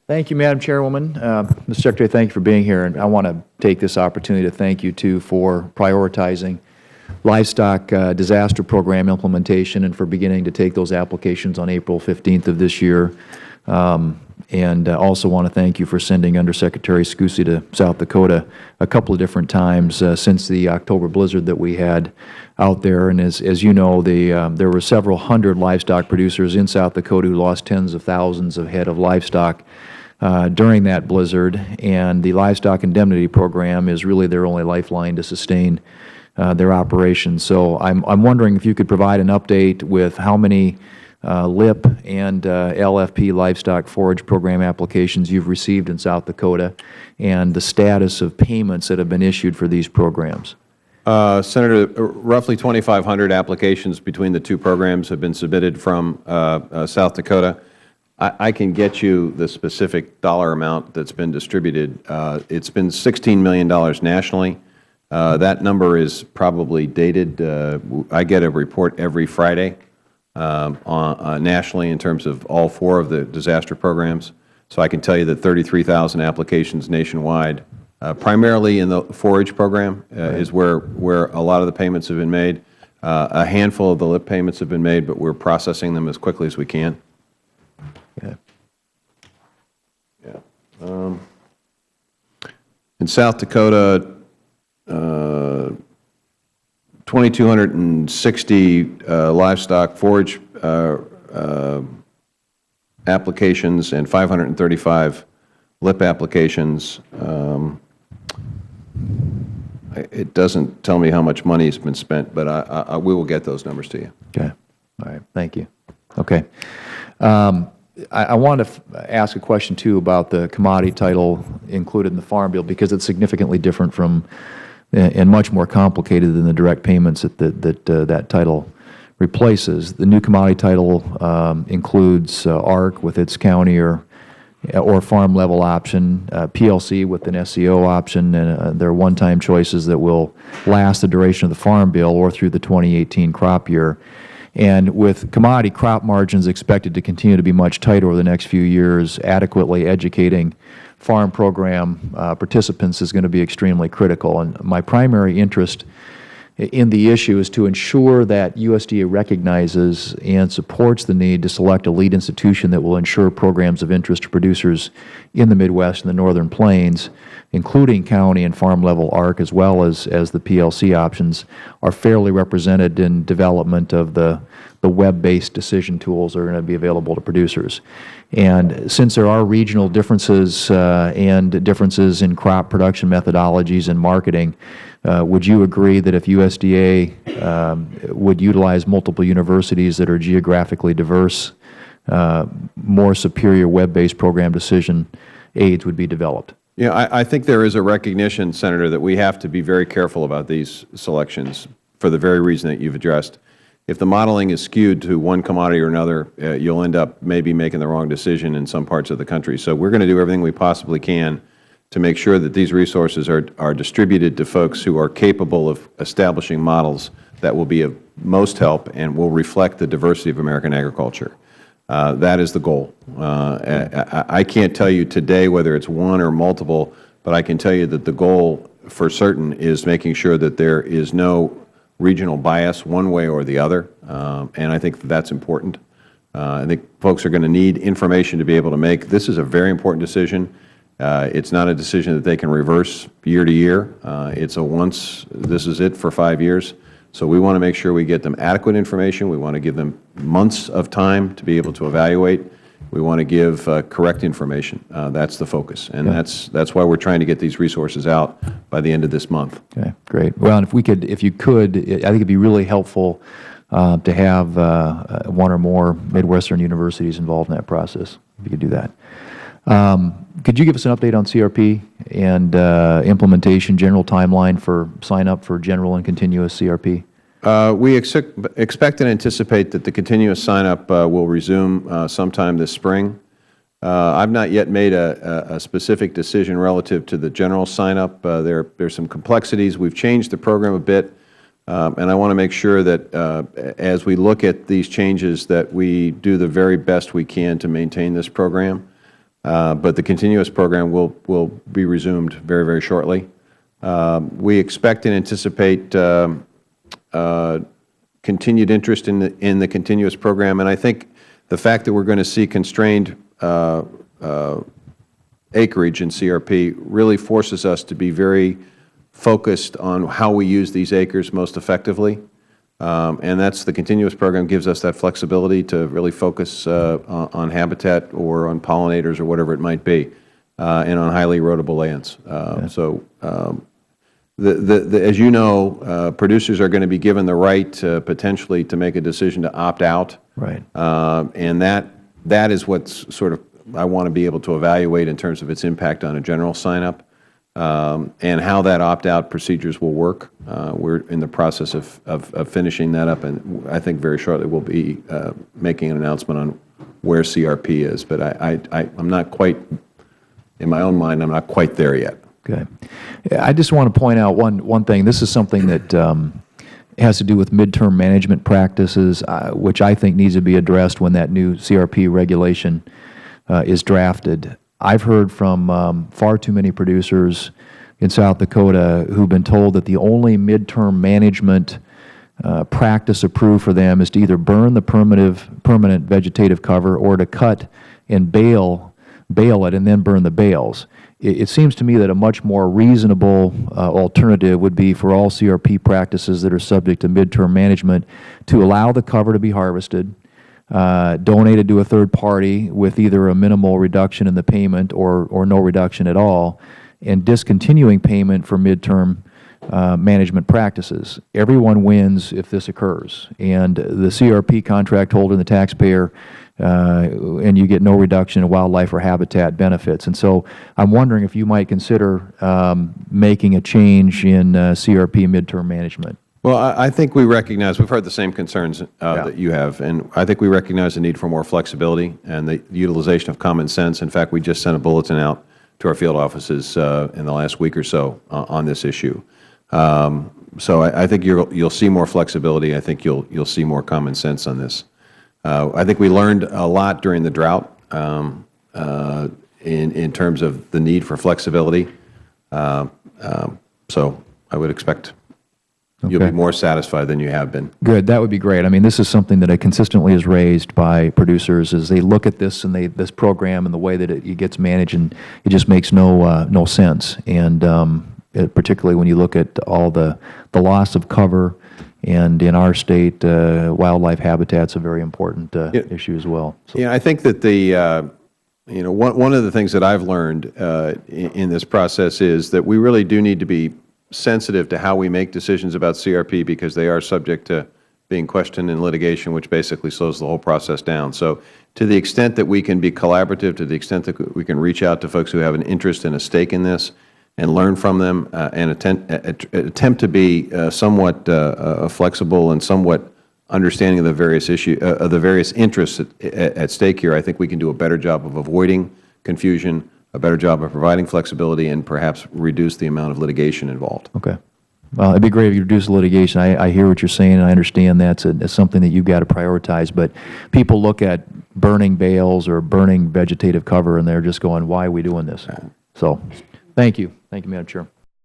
Thank you, Madam Chairwoman. Mr. Secretary, thank you for being here. And I want to take this opportunity to thank you, too, for prioritizing livestock disaster program implementation and for beginning to take those applications on April 15th of this year. And also want to thank you for sending Undersecretary Scusi to South Dakota a couple of different times since the October blizzard that we had out there. And as you know, there were several hundred livestock producers in South Dakota who lost tens of thousands of head of livestock during that blizzard. And the Livestock Indemnity Program is really their only lifeline to sustain their operations. So I'm wondering if you could provide an update with how many LIP and LFP livestock forage program applications you've received in South Dakota and the status of payments that have been issued for these programs. Senator, roughly 2,500 applications between the two programs have been submitted from South Dakota. I can get you the specific dollar amount that's been distributed. It's been $16 million nationally. That number is probably dated. I get a report every Friday nationally in terms of all four of the disaster programs. So I can tell you that 33,000 applications nationwide, primarily in the forage program, is where a lot of the payments have been made. A handful of the LIP payments have been made, but we're processing them as quickly as we can. Okay. Yeah. In South Dakota, 2,260 livestock forage applications and 535 LIP applications. It doesn't tell me how much money has been spent, but we will get those numbers to you. Okay. All right. Thank you. Okay. I want to ask a question, too, about the commodity title included in the Farm Bill, because it's significantly different from and much more complicated than the direct payments that title replaces. The new commodity title includes ARC with its county or farm level option, PLC with an SEO option, and there are one-time choices that will last the duration of the Farm Bill or through the 2018 crop year. And with commodity crop margins expected to continue to be much tighter over the next few years, adequately educating farm program participants is going to be extremely critical. And my primary interest in the issue is to ensure that USDA recognizes and supports the need to select a lead institution that will ensure programs of interest to producers in the Midwest and the Northern Plains, including county and farm level ARC, as well as the PLC options, are fairly represented in development of the web-based decision tools that are going to be available to producers. And since there are regional differences and differences in crop production methodologies and marketing, would you agree that if USDA would utilize multiple universities that are geographically diverse, more superior web-based program decision aids would be developed? Yeah, I think there is a recognition, Senator, that we have to be very careful about these selections for the very reason that you've addressed. If the modeling is skewed to one commodity or another, you'll end up maybe making the wrong decision in some parts of the country. So we're going to do everything we possibly can to make sure that these resources are distributed to folks who are capable of establishing models that will be of most help and will reflect the diversity of American agriculture. That is the goal. I can't tell you today whether it's one or multiple, but I can tell you that the goal for certain is making sure that there is no regional bias one way or the other, and I think that's important. I think folks are going to need information to be able to make. This is a very important decision. It's not a decision that they can reverse year to year. It's a once, this is it for 5 years. So we want to make sure we get them adequate information. We want to give them months of time to be able to evaluate. We want to give correct information. That's the focus, and that's why we're trying to get these resources out by the end of this month. Okay, great. Well, and if you could, I think it'd be really helpful to have one or more Midwestern universities involved in that process. If you could do that. Could you give us an update on CRP and implementation, general timeline for sign up for general and continuous CRP? We expect and anticipate that the continuous sign-up will resume sometime this spring. I've not yet made a specific decision relative to the general sign-up. There's some complexities. We've changed the program a bit, and I want to make sure that as we look at these changes that we do the very best we can to maintain this program. but the continuous program will be resumed very, very shortly. We expect and anticipate continued interest in the continuous program, and I think the fact that we are going to see constrained acreage in CRP really forces us to be very focused on how we use these acres most effectively. And that's the continuous program gives us that flexibility to really focus on habitat or on pollinators or whatever it might be, and on highly erodible lands. So as you know, producers are going to be given the right potentially to make a decision to opt out. Right. And that is what's sort of I want to be able to evaluate in terms of its impact on a general sign-up, and how that opt-out procedures will work. We're in the process of finishing that up, and I think very shortly we'll be making an announcement on where CRP is. But I'm not quite, in my own mind, I'm not quite there yet. Okay. I just want to point out one thing. This is something that has to do with midterm management practices, which I think needs to be addressed when that new CRP regulation is drafted. I've heard from far too many producers in South Dakota who've been told that the only midterm management practice approved for them is to either burn the permanent vegetative cover or to cut and bale it and then burn the bales. It seems to me that a much more reasonable alternative would be for all CRP practices that are subject to midterm management to allow the cover to be harvested, donated to a third party with either a minimal reduction in the payment or no reduction at all, and discontinuing payment for midterm management practices. Everyone wins if this occurs, and the CRP contract holder and the taxpayer, and you get no reduction in wildlife or habitat benefits. And so I'm wondering if you might consider making a change in CRP midterm management. Well, I think we recognize, we've heard the same concerns that you have, and I think we recognize the need for more flexibility and the utilization of common sense. In fact, we just sent a bulletin out to our field offices in the last week or so on this issue. So I think you'll see more flexibility. I think you'll see more common sense on this. I think we learned a lot during the drought in terms of the need for flexibility. So I would expect you'll be more satisfied than you have been. Good. That would be great. I mean, this is something that consistently is raised by producers as they look at this and this program and the way that it gets managed, and it just makes no sense. And particularly when you look at all the loss of cover, and in our state, wildlife habitat's a very important issue as well. So. Yeah, I think that one of the things that I've learned in this process is that we really do need to be sensitive to how we make decisions about CRP, because they are subject to being questioned in litigation, which basically slows the whole process down. So to the extent that we can be collaborative, to the extent that we can reach out to folks who have an interest and a stake in this and learn from them, and attempt to be somewhat flexible and somewhat understanding of the various interests at stake here, I think we can do a better job of avoiding confusion, a better job of providing flexibility, and perhaps reduce the amount of litigation involved. Okay. Well, it'd be great if you reduce the litigation. I hear what you're saying, and I understand that's something that you've got to prioritize. But people look at burning bales or burning vegetative cover, and they're just going, "Why are we doing this?" So, thank you, Madam Chair.